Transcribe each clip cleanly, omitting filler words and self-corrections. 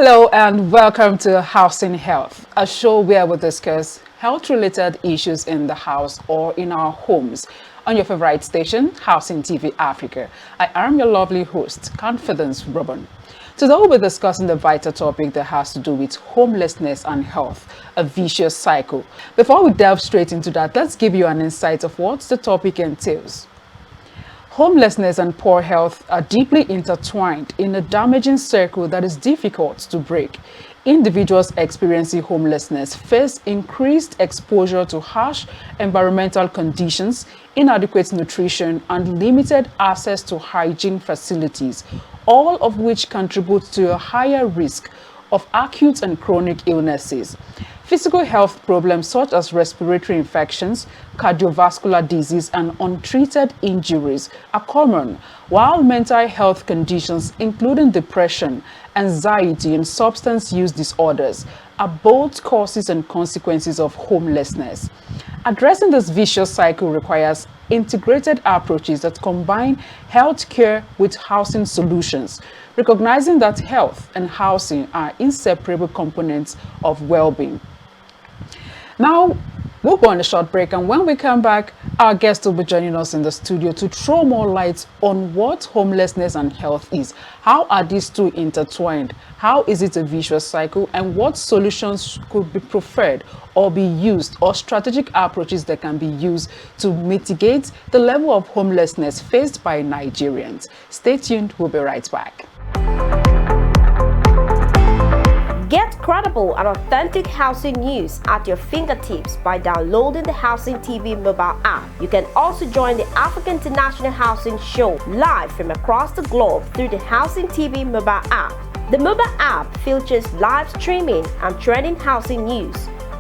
Hello and welcome to Housing Health, a show where we discuss health-related issues in the house or in our homes on your favorite station, Housing TV Africa. I am your lovely host, Confidence Robin. Today we'll be discussing the vital topic that has to do with homelessness and health, a vicious cycle. Before we delve straight into that, let's give you an insight of what the topic entails. Homelessness and poor health are deeply intertwined in a damaging circle that is difficult to break. Individuals experiencing homelessness face increased exposure to harsh environmental conditions, inadequate nutrition, and limited access to hygiene facilities, all of which contribute to a higher risk of acute and chronic illnesses. Physical health problems such as respiratory infections, cardiovascular disease, and untreated injuries are common, while mental health conditions including depression, anxiety, and substance use disorders are both causes and consequences of homelessness. Addressing this vicious cycle requires integrated approaches that combine healthcare with housing solutions, recognizing that health and housing are inseparable components of well-being. Now, we'll go on a short break, and when we come back, our guest will be joining us in the studio to throw more light on what homelessness and health is. How are these two intertwined? How is it a vicious cycle? And what solutions could be preferred or be used, or strategic approaches that can be used to mitigate the level of homelessness faced by Nigerians? Stay tuned, we'll be right back. Get credible and authentic housing news at your fingertips by downloading the Housing TV mobile app. You can also join the African International Housing Show live from across the globe through the Housing TV mobile app. The mobile app features live streaming and trending housing news.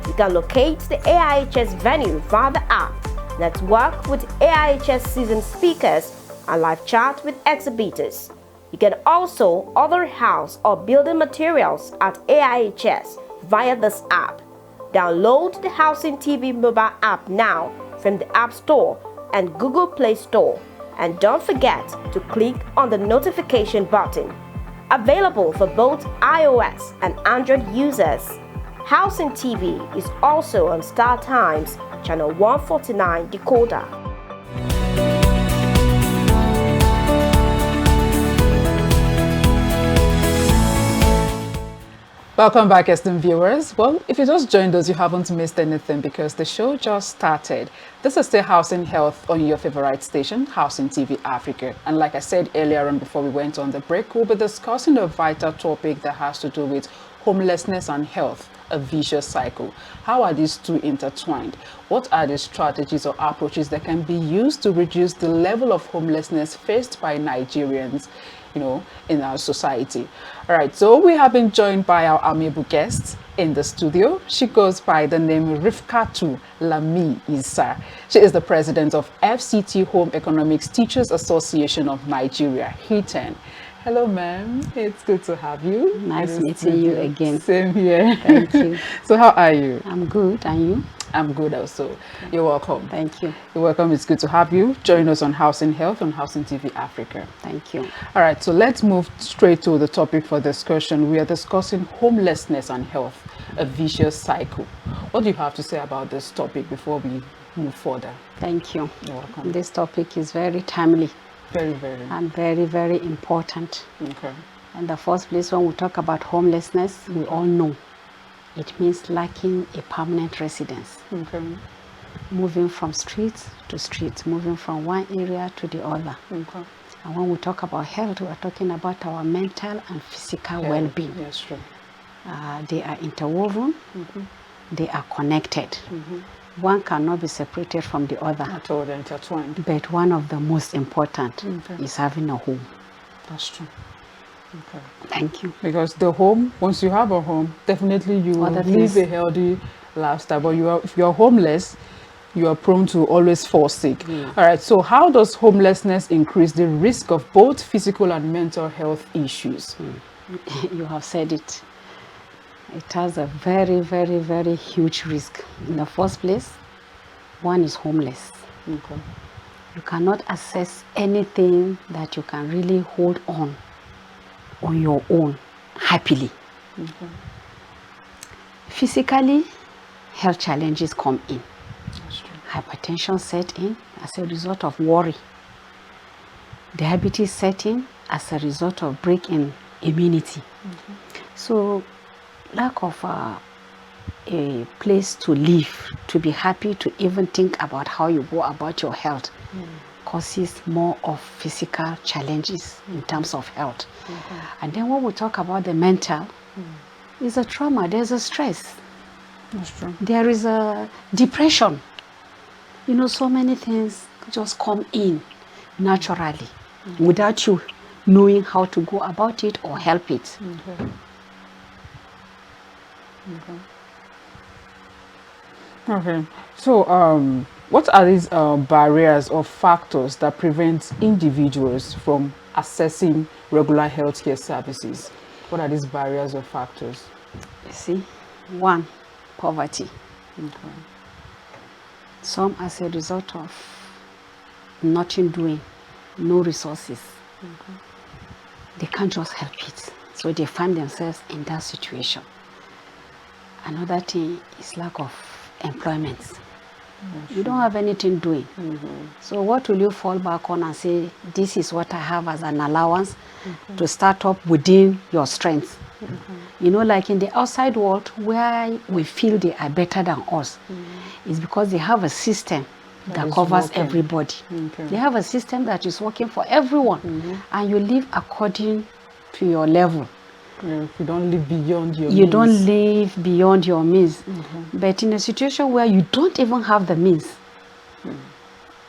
You can locate the AIHS venue via the app, network with AIHS seasoned speakers, and live chat with exhibitors. You can also order house or building materials at AIHS via this app. Download the Housing TV mobile app now from the App Store and Google Play Store. And don't forget to click on the notification button. Available for both iOS and Android users. Housing TV is also on Star Times, channel 149 decoder. Welcome back, esteemed viewers. Well, if you just joined us, you haven't missed anything because the show just started. This is still Housing Health on your favorite station, Housing TV Africa. And like I said earlier on before we went on the break, we'll be discussing a vital topic that has to do with homelessness and health, a vicious cycle. How are these two intertwined? What are the strategies or approaches that can be used to reduce the level of homelessness faced by Nigerians, in our society? All right, so we have been joined by our amiable guest in the studio. She goes by the name Rifkatu Lami Isa. She is the president of FCT Home Economics Teachers Association of Nigeria, HETEN. Hello, ma'am. It's good to have you. Nice meeting you again. Same here. Thank you. So how are you? I'm good. And you? I'm good also. You're welcome. Thank you. You're welcome. It's good to have you. Join us on Housing Health on Housing TV Africa. Thank you. All right, so let's move straight to the topic for discussion. We are discussing homelessness and health, a vicious cycle. What do you have to say about this topic before we move further? Thank you. You're welcome. This topic is very timely. Very, very. And very, very important. Okay. In the first place, when we talk about homelessness, we all know it means lacking a permanent residence. Okay. Moving from street to street, moving from one area to the other. Okay. And when we talk about health, we are talking about our mental and physical well-being. Yes, true. They are interwoven. They are connected. One cannot be separated from the other. At all, they're intertwined. But one of the most important is having a home. That's true. Okay. Thank you. Because the home, once you have a home, definitely you will live a healthy lifestyle. But if you're homeless, you are prone to always fall sick. All right, so how does homelessness increase the risk of both physical and mental health issues? You have said it. It has a very, very, very huge risk. In the first place, one is homeless. Okay. You cannot access anything that you can really hold on your own happily. Physically, health challenges come in. That's true. Hypertension set in as a result of worry. Diabetes set in as a result of break in immunity. So lack of a place to live, to be happy, to even think about how you go about your health causes more of physical challenges in terms of health. And then when we talk about the mental, it's a trauma, there's a stress. That's true. There is a depression. You know, so many things just come in naturally without you knowing how to go about it or help it. Okay. So, what are these barriers or factors that prevent individuals from accessing regular healthcare services? What are these barriers or factors? You see, one, poverty. Some as a result of nothing doing, no resources. They can't just help it. So they find themselves in that situation. Another thing is lack of employment. You don't have anything doing. So what will you fall back on and say, this is what I have as an allowance to start up within your strength? You know, like in the outside world where we feel they are better than us, it's because they have a system that covers everybody. They have a system that is working for everyone, and you live according to your level. Yeah, you don't live beyond your You means. don't live beyond your means. But in a situation where you don't even have the means,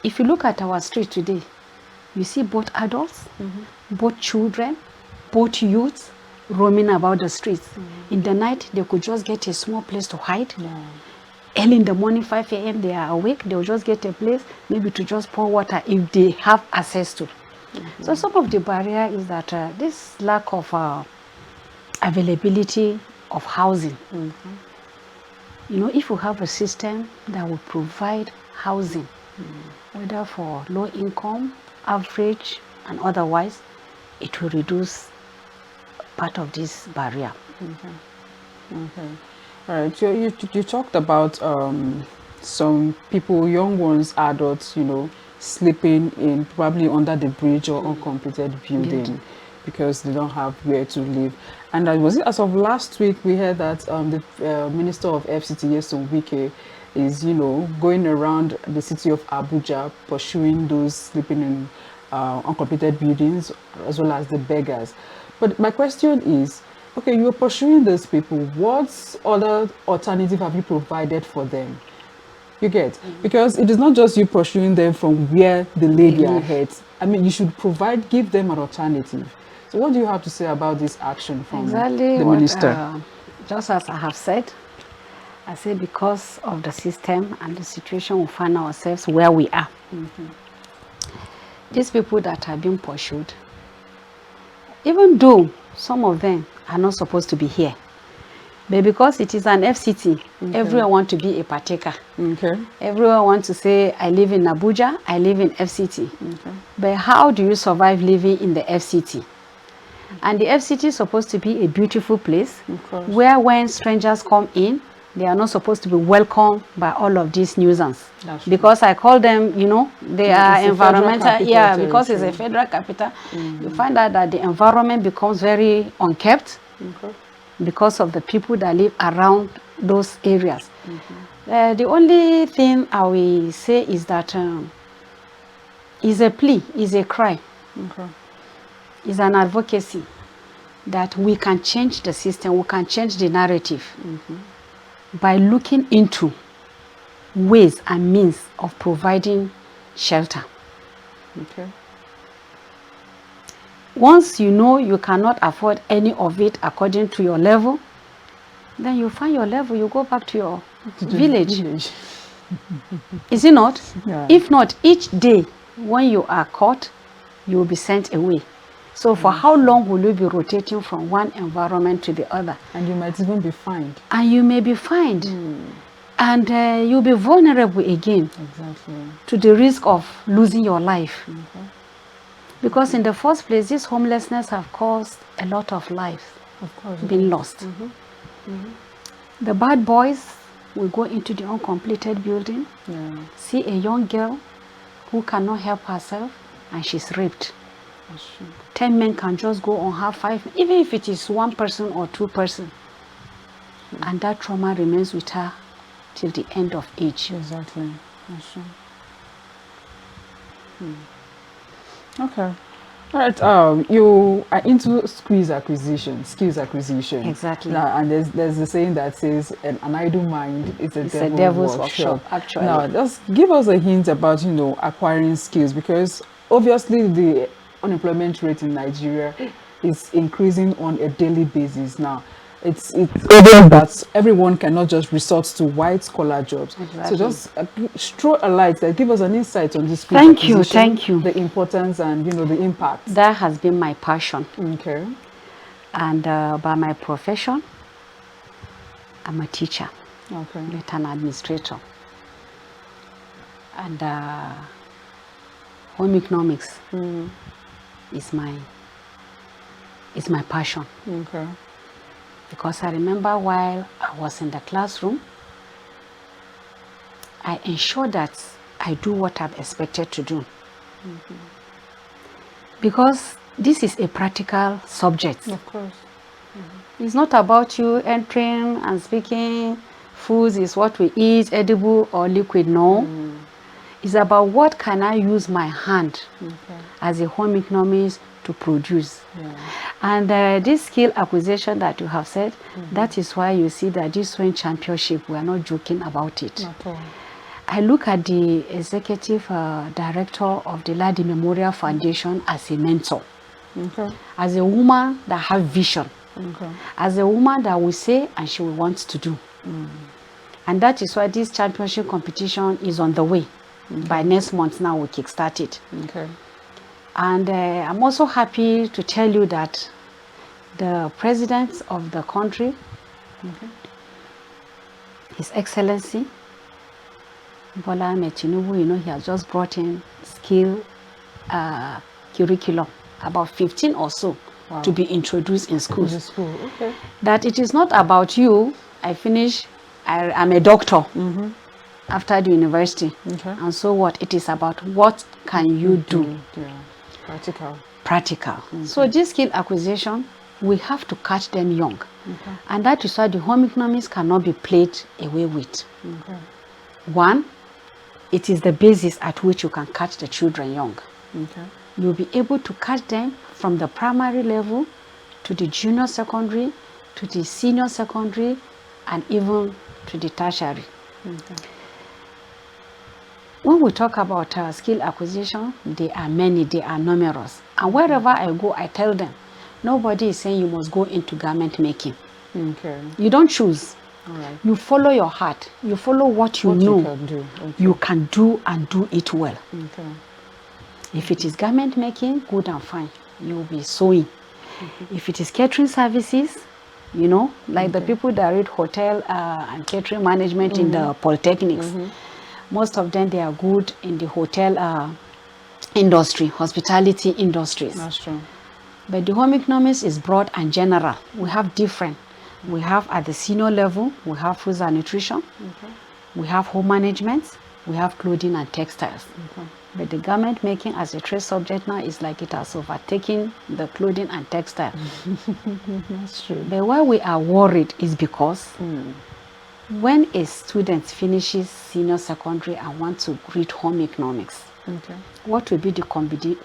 if you look at our street today, you see both adults, both children, both youths roaming about the streets. In the night, they could just get a small place to hide. Early in the morning, 5 a.m., they are awake. They'll just get a place, maybe to just pour water if they have access to. So some of the barrier is that this lack of availability of housing. You know, if you have a system that will provide housing, whether for low income, average, and otherwise, it will reduce part of this barrier. Okay. All right. So you talked about some people, young ones, adults, you know, sleeping in probably under the bridge or uncompleted building because they don't have where to live. And was it as of last week we heard that the Minister of FCT, Yeson Wike, is, you know, going around the city of Abuja pursuing those sleeping in uncompleted buildings as well as the beggars. But my question is, okay, you're pursuing those people. What other alternative have you provided for them? You get? Because it is not just you pursuing them from where they lay their heads. I mean, you should give them an alternative. So what do you have to say about this action from the minister? Just as I have said, I say because of the system and the situation we find ourselves where we are. These people that are being pursued, even though some of them are not supposed to be here, but because it is an FCT, everyone wants to be a partaker. Everyone wants to say, I live in Abuja, I live in FCT. But how do you survive living in the FCT? And the FCT is supposed to be a beautiful place where when strangers come in, they are not supposed to be welcomed by all of these nuisance. Because I call them, you know, they are environmental, because it's a federal capital. You find out that the environment becomes very unkept because of the people that live around those areas. The only thing I will say is that is a plea, is a cry, is an advocacy that we can change the system, we can change the narrative by looking into ways and means of providing shelter. Once you know you cannot afford any of it according to your level, then you find your level, you go back to your village. Is it not? If not, each day when you are caught, you will be sent away. So for how long will you be rotating from one environment to the other? And you might even be fined. And you may be fined. And you'll be vulnerable again to the risk of losing your life. Because in the first place, this homelessness have caused a lot of lives. Of course. been lost. The bad boys will go into the uncompleted building, see a young girl who cannot help herself, and she's raped. 10 men can just go on her, 5, even if it is 1 person or 2 person. And that trauma remains with her till the end of age. Exactly. That's true. Okay. All right. You are into skills acquisition. Exactly. Now, and there's a saying that says an idle mind is a devil's workshop. Actually. Now, just give us a hint about acquiring skills, because obviously the unemployment rate in Nigeria is increasing on a daily basis now. It's obvious that everyone cannot just resort to white collar jobs. Exactly. So just throw a light, give us an insight on this. Thank you. The importance and the impact. That has been my passion. Okay. And by my profession, I'm a teacher. Okay. Not an administrator. And home economics is my passion. Okay. Because I remember while I was in the classroom, I ensure that I do what I'm expected to do. Because this is a practical subject. Of course. It's not about you entering and speaking, foods is what we eat, edible or liquid, no. It's about what can I use my hand as a home economist to produce. And this skill acquisition that you have said, that is why you see that this sewing championship, we are not joking about it. Not at all. I look at the executive director of the Ladi Memorial Foundation as a mentor, as a woman that has vision, as a woman that will say and she will want to do. And that is why this championship competition is on the way. By next month now we kickstart it. And I'm also happy to tell you that the president of the country, His Excellency Bola Ahmed Tinubu, he has just brought in skill curriculum, about 15 or so, to be introduced in schools. That it is not about you, I'm a doctor after the university. And so what? It is about what can you do? Practical. So this skill acquisition, we have to catch them young. And that is why the home economics cannot be played away with. One, it is the basis at which you can catch the children young. You'll be able to catch them from the primary level to the junior secondary, to the senior secondary, and even to the tertiary. When we talk about skill acquisition, they are many, they are numerous. And wherever I go, I tell them, nobody is saying you must go into garment making. You don't choose. You follow your heart. You follow what you know you can do. You can do and do it well. If it is garment making, good and fine. You will be sewing. If it is catering services, like the people that read hotel and catering management in the polytechnics, most of them, they are good in the hotel industry, hospitality industries. That's true. But the home economics is broad and general. We have different. We have at the senior level, we have foods and nutrition. We have home management. We have clothing and textiles. But the garment making as a trade subject now is like it has overtaken the clothing and textile. That's true. But why we are worried is because when a student finishes senior secondary and wants to read home economics, what will be the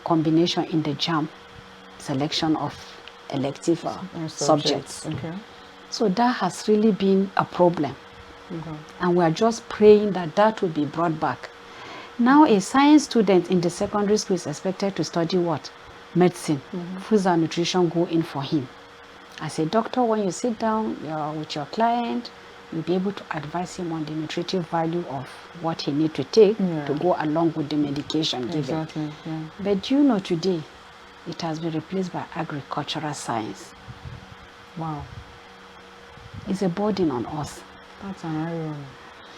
combination in the JAM selection of elective subjects? So that has really been a problem. And we are just praying that that will be brought back. Now a science student in the secondary school is expected to study what? Medicine. Foods and nutrition go in for him. As a doctor, when you sit down with your client, you'll be able to advise him on the nutritive value of what he needs to take to go along with the medication given. But today, it has been replaced by agricultural science. Wow. It's a burden on us. That's an irony.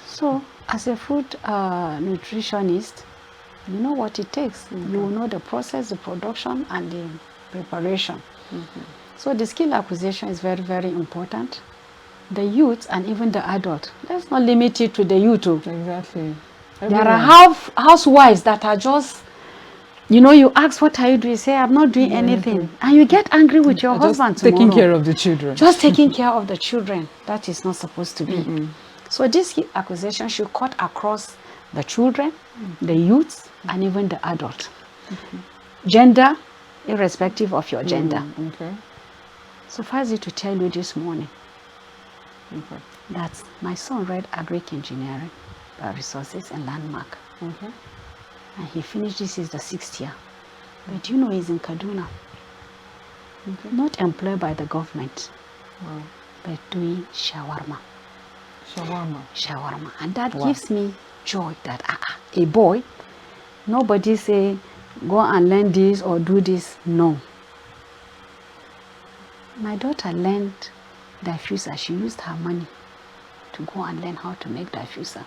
So, as a food nutritionist, you know what it takes. You will know the process, the production, and the preparation. So the skill acquisition is very, very important. The youth and even the adult. Let's not limit it to the youth. Exactly. There are housewives that are just, you ask, what are you doing? Say, I'm not doing anything. And you get angry with your husband tomorrow. Taking care of the children. Just taking care of the children. That is not supposed to be. So this skill acquisition should cut across the children, the youths, and even the adult. Gender, irrespective of your gender. Suffice it to tell you this morning that my son read agric engineering, resources and landmark. And he finished, this is the 6th year. But he's in Kaduna. Not employed by the government, but doing shawarma. Shawarma. And that gives me joy that a boy, nobody say, go and learn this or do this. No. My daughter learned diffuser. She used her money to go and learn how to make diffuser.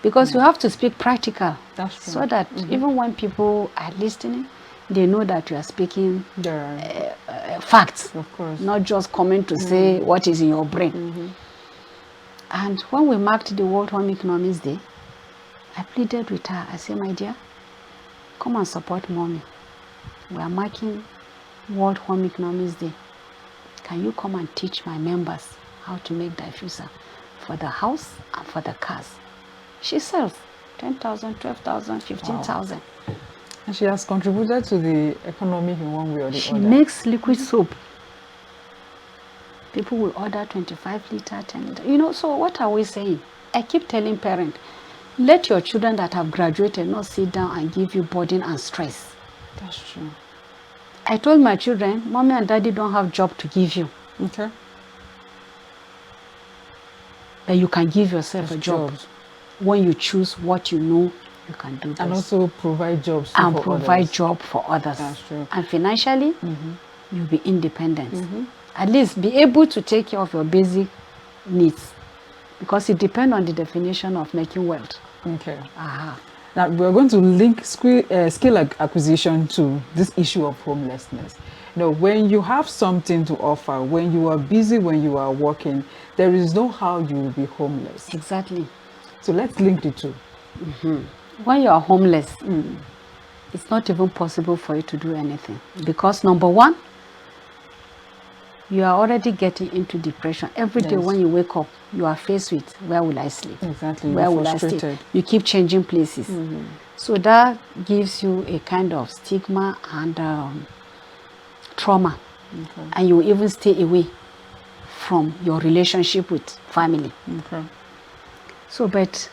Because you have to speak practical. That's true. So that even when people are listening, they know that you are speaking facts. Of course. Not just coming to say what is in your brain. And when we marked the World Home Economics Day, I pleaded with her. I said, my dear, come and support mommy. We are marking World Home Economics Day. Can you come and teach my members how to make diffuser for the house and for the cars? She sells 10,000, 12,000, 15,000. And she has contributed to the economy in one way or the other. She makes liquid soap. People will order 25 liter, 10 liter. So what are we saying? I keep telling parents, let your children that have graduated not sit down and give you burden and stress. That's true. I told my children, mommy and daddy don't have job to give you. Okay. But you can give yourself a job. When you choose what you know you can do best. And also provide jobs and for provide others. job for others. That's true. And financially, you'll be independent. At least be able to take care of your basic needs. Because it depends on the definition of making wealth. Okay. Now, we're going to link skill acquisition to this issue of homelessness. When you have something to offer, when you are busy, when you are working, there is no how you will be homeless. Exactly. So let's link the two. When you are homeless, it's not even possible for you to do anything. Because number one, you are already getting into depression. Every day when you wake up, you are faced with, where will I sleep? Exactly. Where will I stay? You keep changing places. So that gives you a kind of stigma and trauma. And you will even stay away from your relationship with family. So, but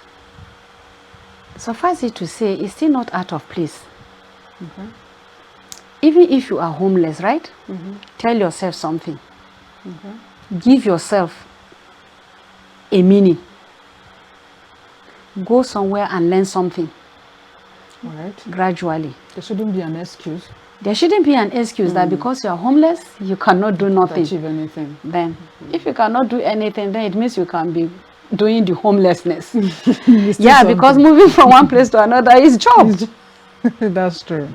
suffice it to say, it's still not out of place. Even if you are homeless, right? Tell yourself something. Give yourself a meaning. Go somewhere and learn something. Gradually. There shouldn't be an excuse. There shouldn't be an excuse that because you are homeless, you cannot do nothing. Achieve anything. Then, if you cannot do anything, then it means you can be doing the homelessness. Yeah, because moving from one place to another is job. That's true.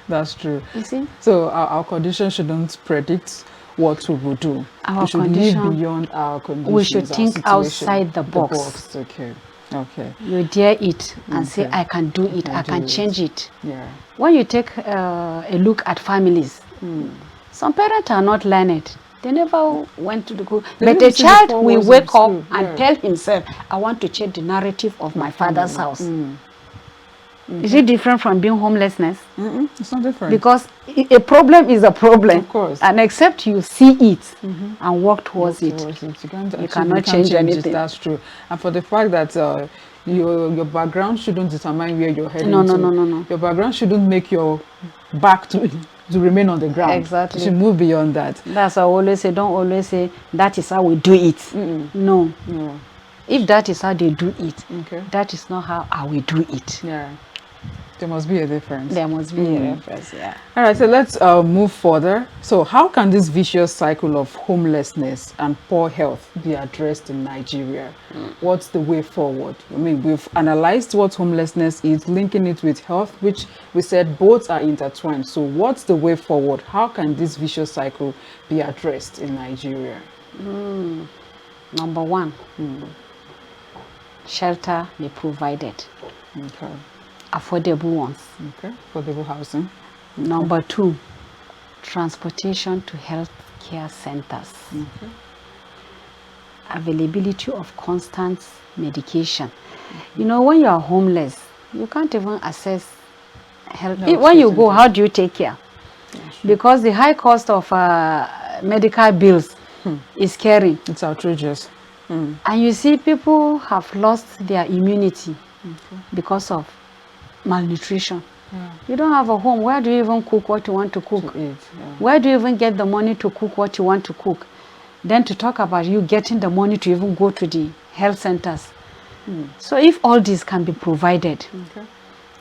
That's true. You see? So our condition shouldn't predict what we will do. We should live beyond our conditions. We should think outside the box. Okay. Okay. You dare it and say, I can do it. I can change it. Yeah. When you take a look at families, some parents are not learned. They never went to the school. But a child will wake up and tell himself, I want to change the narrative of my father's house. Is it different from being homelessness? It's not different. Because a problem is a problem. Of course. And except you see it and work towards it, you cannot change anything. That's true. And for the fact that your background shouldn't determine where you're heading No. Your background shouldn't make your back to remain on the ground. Exactly. You should move beyond that. That's why I always say, don't always say, that is how we do it. No. If that is how they do it, that is not how I will do it. Yeah. There must be a difference. There must be a difference, yeah. All right, so let's move further. So how can this vicious cycle of homelessness and poor health be addressed in Nigeria? What's the way forward? I mean, we've analyzed what homelessness is, linking it with health, which we said both are intertwined. So what's the way forward? How can this vicious cycle be addressed in Nigeria? Number one, shelter be provided. Okay. Affordable ones. Okay. Affordable housing. Number two, transportation to health care centers. Okay. Availability of constant medication. You know, when you are homeless, you can't even access health. No, When you go, how do you take care? Because the high cost of medical bills is scary. It's outrageous. And you see people have lost their immunity because of malnutrition. Yeah. You don't have a home. Where do you even cook what you want to cook? To eat, yeah. Where do you even get the money to cook what you want to cook? Then to talk about you getting the money to even go to the health centers. So if all this can be provided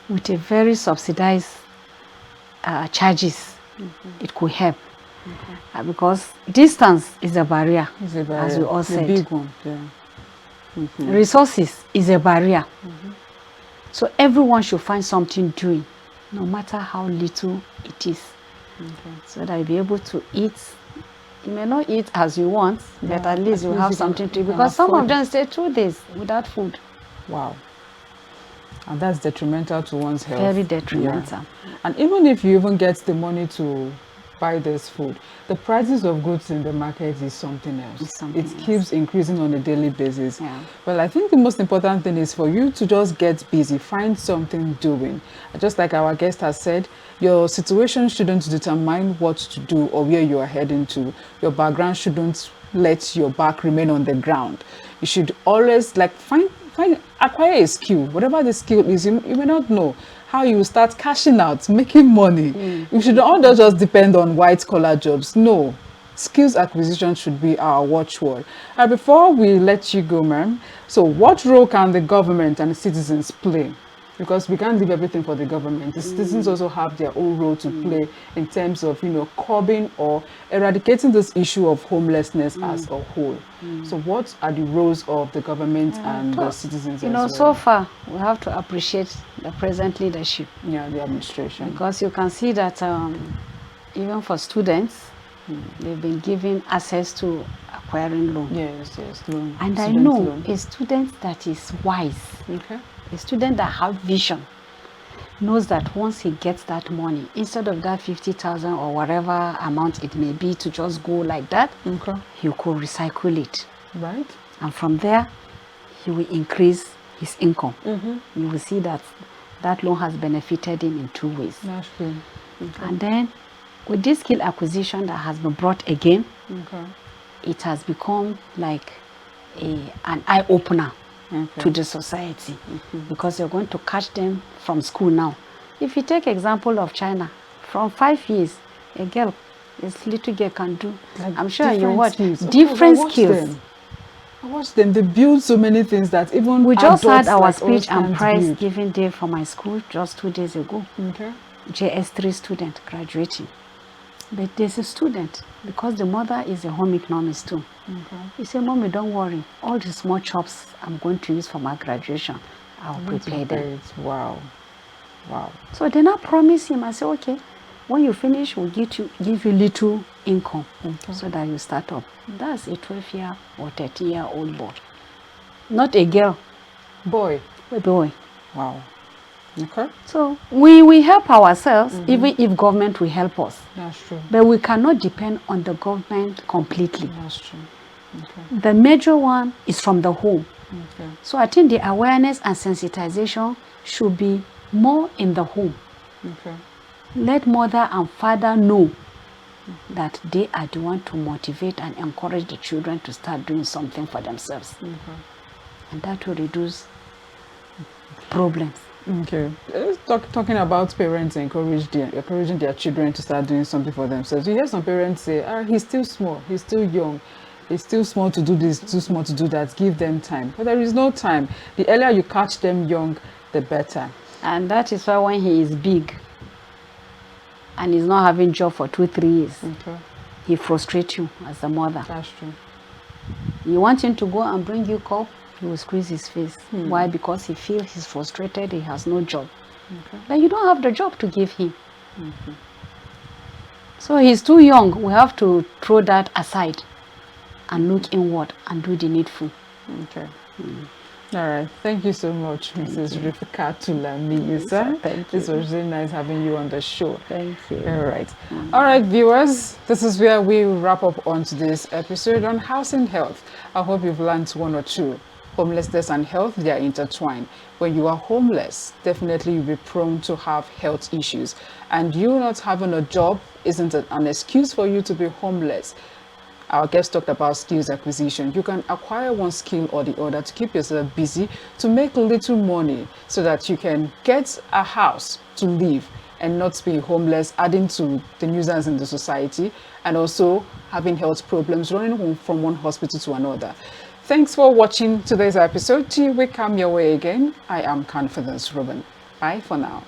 with a very subsidized charges, it could help. Because distance is a barrier, It's a barrier. as we all said. The big one, yeah. Resources is a barrier. So everyone should find something doing, no matter how little it is, so that you'll be able to eat. You may not eat as you want, but at least you have something to eat. Because some of them stay 2 days without food. Wow. And that's detrimental to one's health. Very detrimental. Yeah. And even if you even get the money to buy this food, the prices of goods in the market is something else. It's something It else. keeps increasing on a daily basis. Yeah. Well, I think the most important thing is for you to just get busy, find something doing. Just like our guest has said, your situation shouldn't determine what to do or where you are heading to. Your background shouldn't let your back remain on the ground. You should always acquire a skill. Whatever the skill is, you may not know how you start cashing out, making money. You should not just depend on white collar jobs. No, skills acquisition should be our watchword. Before we let you go, ma'am, so what role can the government and the citizens play? Because we can't leave everything for the government. The citizens also have their own role to play in terms of, curbing or eradicating this issue of homelessness as a whole. So what are the roles of the government and the citizens as well? So far, we have to appreciate the present leadership. Yeah, the administration. Because you can see that even for students, they've been given access to acquiring loan. Yes, loan. And I Student know loan. a student that is wise, Okay. a student that has vision, knows that once he gets that money, instead of that 50,000 or whatever amount it may be to just go like that, Okay. he could recycle it. Right. And from there, he will increase his income. You will see that that loan has benefited him in 2 ways. That's true. Okay. And then, with this skill acquisition that has been brought again, Okay. it has become like an eye-opener to the society, because you're going to catch them from school now. If you take example of China, from 5 years, a little girl can do. Like I'm sure you different watch skills. Of different course, I watch skills. them. I watch them. They build so many things that even We just had adults our like us speech and can't prize build. giving day for my school just 2 days ago. Okay. JS3 student graduating. But there's a student, because the mother is a home economist too. He said, Mommy, don't worry. All the small chops I'm going to use for my graduation, I'll prepare them. Wow. Wow. So they now promise him. I say, okay, when you finish, we'll give you little income so that you start up. That's a 12-year or 13-year-old boy. Not a girl, Boy. a boy. Wow. Okay. So we help ourselves, even if government will help us. That's true. But we cannot depend on the government completely. That's true. Okay. The major one is from the home. Okay. So I think the awareness and sensitization should be more in the home. Okay. Let mother and father know that they are the one to motivate and encourage the children to start doing something for themselves. And that will reduce problems. Okay. Talking about parents encouraging their children to start doing something for themselves. You hear some parents say, he's still small, he's still young, he's still small to do this, too small to do that, give them time. But there is no time. The earlier you catch them young, the better. And that is why when he is big and he's not having job for 2-3 years, he frustrates you as a mother. That's true. You want him to go and bring you cup, he will squeeze his face. Why? Because he feels he's frustrated, he has no job. But you don't have the job to give him. So he's too young. We have to throw that aside and look inward and do the needful. Okay. All right. Thank you so much, Mrs. Rifika Tulami. Thank you. This was really nice having you on the show. Thank you. All right. All right, viewers. This is where we wrap up on today's episode on housing health. I hope you've learned one or two. Homelessness and health, they are intertwined. When you are homeless, definitely you'll be prone to have health issues. And you not having a job isn't an excuse for you to be homeless. Our guest talked about skills acquisition. You can acquire one skill or the other to keep yourself busy, to make little money so that you can get a house to live and not be homeless, adding to the nuisance in the society, and also having health problems, running from one hospital to another. Thanks for watching today's episode. Till we come your way again, I am Confidence Ruben. Bye for now.